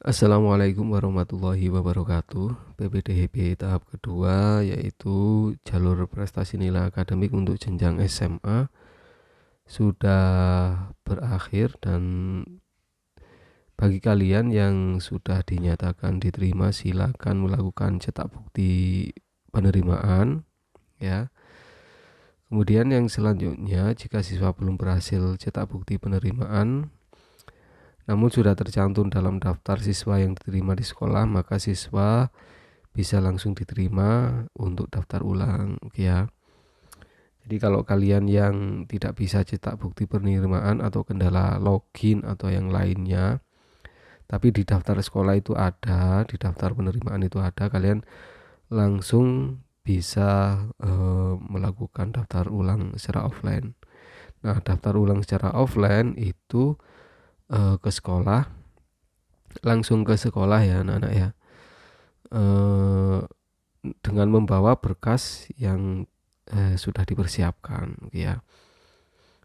Assalamualaikum warahmatullahi wabarakatuh. PPDB tahap kedua yaitu jalur prestasi nilai akademik untuk jenjang SMA sudah berakhir, dan bagi kalian yang sudah dinyatakan diterima silakan melakukan cetak bukti penerimaan ya. Kemudian yang selanjutnya, jika siswa belum berhasil cetak bukti penerimaan namun sudah tercantum dalam daftar siswa yang diterima di sekolah, maka siswa bisa langsung diterima untuk daftar ulang ya. Jadi kalau kalian yang tidak bisa cetak bukti penerimaan atau kendala login atau yang lainnya, tapi di daftar sekolah itu ada, di daftar penerimaan itu ada, kalian langsung bisa melakukan daftar ulang secara offline. Nah, daftar ulang secara offline itu ke sekolah, langsung ke sekolah ya anak-anak ya, dengan membawa berkas yang sudah dipersiapkan ya.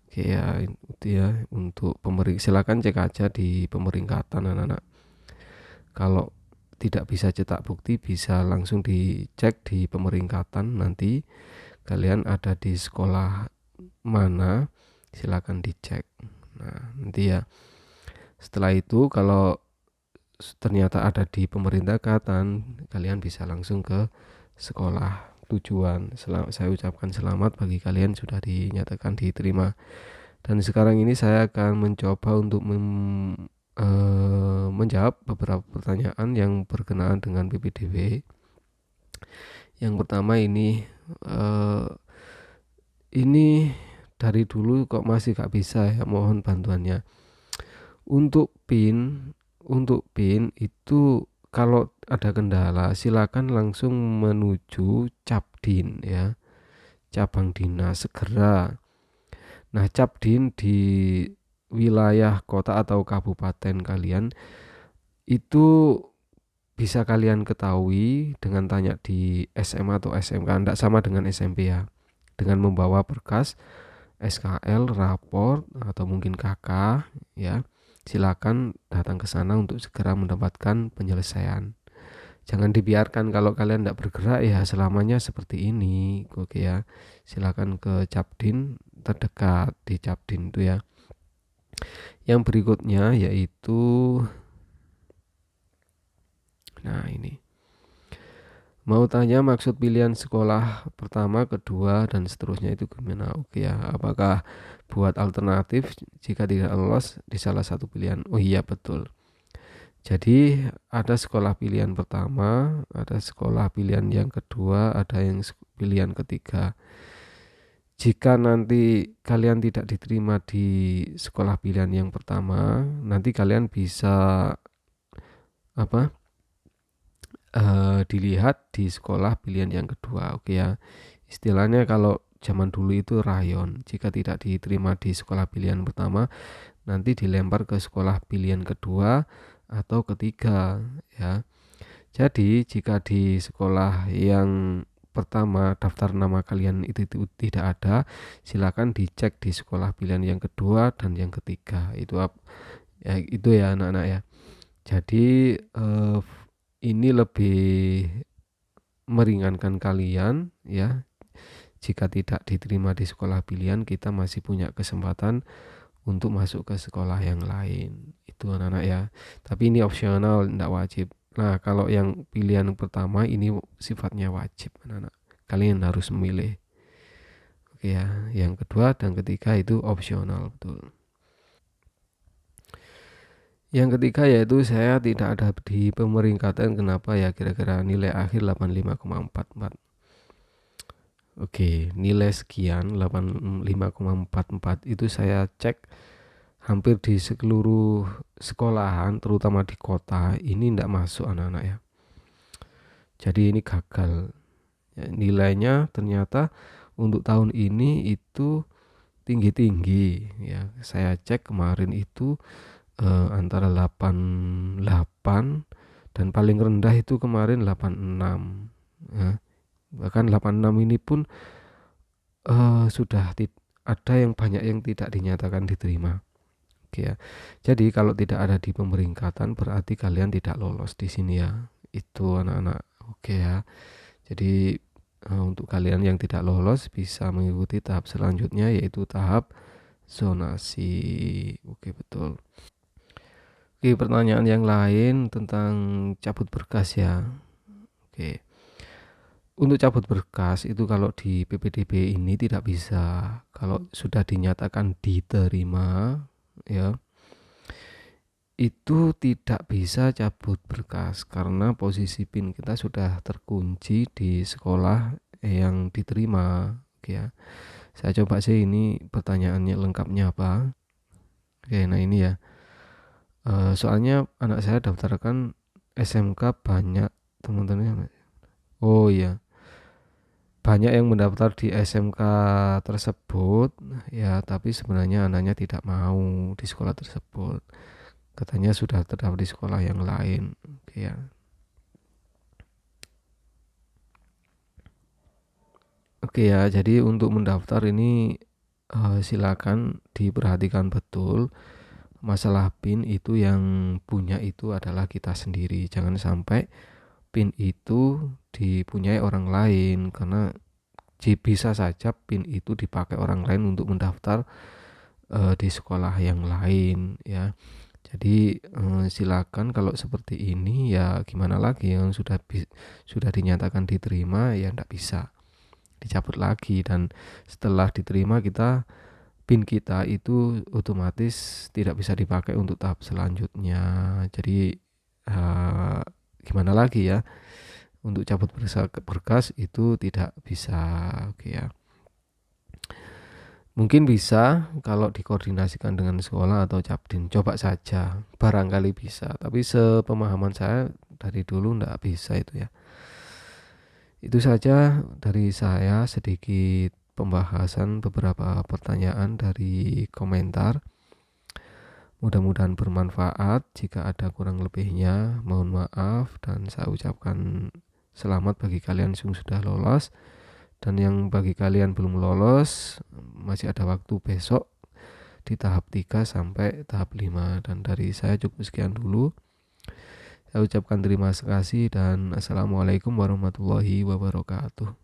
Oke ya, itu ya untuk silakan cek aja di pemeringkatan anak-anak. Kalau tidak bisa cetak bukti bisa langsung dicek di pemeringkatan, nanti kalian ada di sekolah mana silakan dicek. Nah, nanti ya setelah itu kalau ternyata ada di pemeringkatan, kalian bisa langsung ke sekolah tujuan. Saya ucapkan selamat bagi kalian sudah dinyatakan diterima. Dan sekarang ini saya akan mencoba untuk menjawab beberapa pertanyaan yang berkenaan dengan PPDB. Yang pertama ini dari dulu kok masih gak bisa ya, mohon bantuannya. Untuk PIN itu kalau ada kendala silakan langsung menuju Capdin ya, cabang dinas segera. Nah, Capdin di wilayah kota atau kabupaten kalian itu bisa kalian ketahui dengan tanya di SMA atau SMK, tidak sama dengan SMP ya. Dengan membawa berkas SKL, rapor atau mungkin KK ya. Silakan datang ke sana untuk segera mendapatkan penyelesaian. Jangan dibiarkan kalau kalian tidak bergerak ya selamanya seperti ini. Oke ya. Silakan ke Capdin terdekat di Capdin itu ya. Yang berikutnya yaitu ini. Mau tanya maksud pilihan sekolah pertama, kedua, dan seterusnya itu gimana? Oke ya, apakah buat alternatif jika tidak lolos di salah satu pilihan? Oh iya betul. Jadi ada sekolah pilihan pertama, ada sekolah pilihan yang kedua, ada yang pilihan ketiga. Jika nanti kalian tidak diterima di sekolah pilihan yang pertama, nanti kalian bisa dilihat di sekolah pilihan yang kedua. Oke ya, istilahnya kalau zaman dulu itu rayon. Jika tidak diterima di sekolah pilihan pertama, nanti dilempar ke sekolah pilihan kedua atau ketiga ya. Jadi jika di sekolah yang pertama daftar nama kalian itu tidak ada, silakan dicek di sekolah pilihan yang kedua dan yang ketiga. Itu ya anak-anak ya. Jadi ini lebih meringankan kalian ya. Jika tidak diterima di sekolah pilihan, kita masih punya kesempatan untuk masuk ke sekolah yang lain. Itu anak-anak ya. Tapi ini opsional, tidak wajib. Nah, kalau yang pilihan pertama ini sifatnya wajib anak-anak. Kalian harus memilih. Oke ya. Yang kedua dan ketiga itu opsional, betul. Yang ketiga yaitu saya tidak ada di pemeringkatan. Kenapa ya? Kira-kira nilai akhir 85,44. Oke, nilai sekian 85,44 itu saya cek hampir di seluruh sekolahan, terutama di kota ini tidak masuk anak-anak ya. Jadi ini gagal ya, nilainya ternyata untuk tahun ini itu tinggi-tinggi ya. Saya cek kemarin itu antara 88 dan paling rendah itu kemarin 86 ya. Bahkan 86 ini pun sudah ada yang banyak yang tidak dinyatakan diterima. Oke ya. Jadi kalau tidak ada di pemeringkatan berarti kalian tidak lolos di sini ya. Itu anak-anak. Oke ya. Jadi untuk kalian yang tidak lolos bisa mengikuti tahap selanjutnya yaitu tahap zonasi. Oke, betul. Oke, pertanyaan yang lain tentang cabut berkas ya. Oke. Untuk cabut berkas itu kalau di PPDB ini tidak bisa. Kalau sudah dinyatakan diterima ya, itu tidak bisa cabut berkas karena posisi PIN kita sudah terkunci di sekolah yang diterima. Oke ya. Saya coba sih ini pertanyaannya lengkapnya apa. Oke, nah ini ya. Soalnya anak saya daftarkan SMK banyak teman-temannya. Oh iya. Banyak yang mendaftar di SMK tersebut ya, tapi sebenarnya anaknya tidak mau di sekolah tersebut. Katanya sudah terdaftar di sekolah yang lain. Oke ya. Oke ya, jadi untuk mendaftar ini silakan diperhatikan betul. Masalah PIN itu yang punya itu adalah kita sendiri. Jangan sampai PIN itu dipunyai orang lain karena bisa saja PIN itu dipakai orang lain untuk mendaftar di sekolah yang lain ya. Jadi silakan kalau seperti ini ya gimana lagi, yang sudah dinyatakan diterima ya tidak bisa dicabut lagi, dan setelah diterima PIN kita itu otomatis tidak bisa dipakai untuk tahap selanjutnya. Jadi gimana lagi ya, untuk cabut berkas itu tidak bisa. Oke ya. Mungkin bisa kalau dikoordinasikan dengan sekolah atau Capdin, coba saja, barangkali bisa. Tapi sepemahaman saya dari dulu enggak bisa itu ya. Itu saja dari saya, sedikit pembahasan beberapa pertanyaan dari komentar. Mudah-mudahan bermanfaat. Jika ada kurang lebihnya mohon maaf, dan saya ucapkan selamat bagi kalian yang sudah lolos. Dan yang bagi kalian belum lolos, masih ada waktu besok di tahap 3 sampai tahap 5. Dan dari saya cukup sekian dulu. Saya ucapkan terima kasih dan assalamualaikum warahmatullahi wabarakatuh.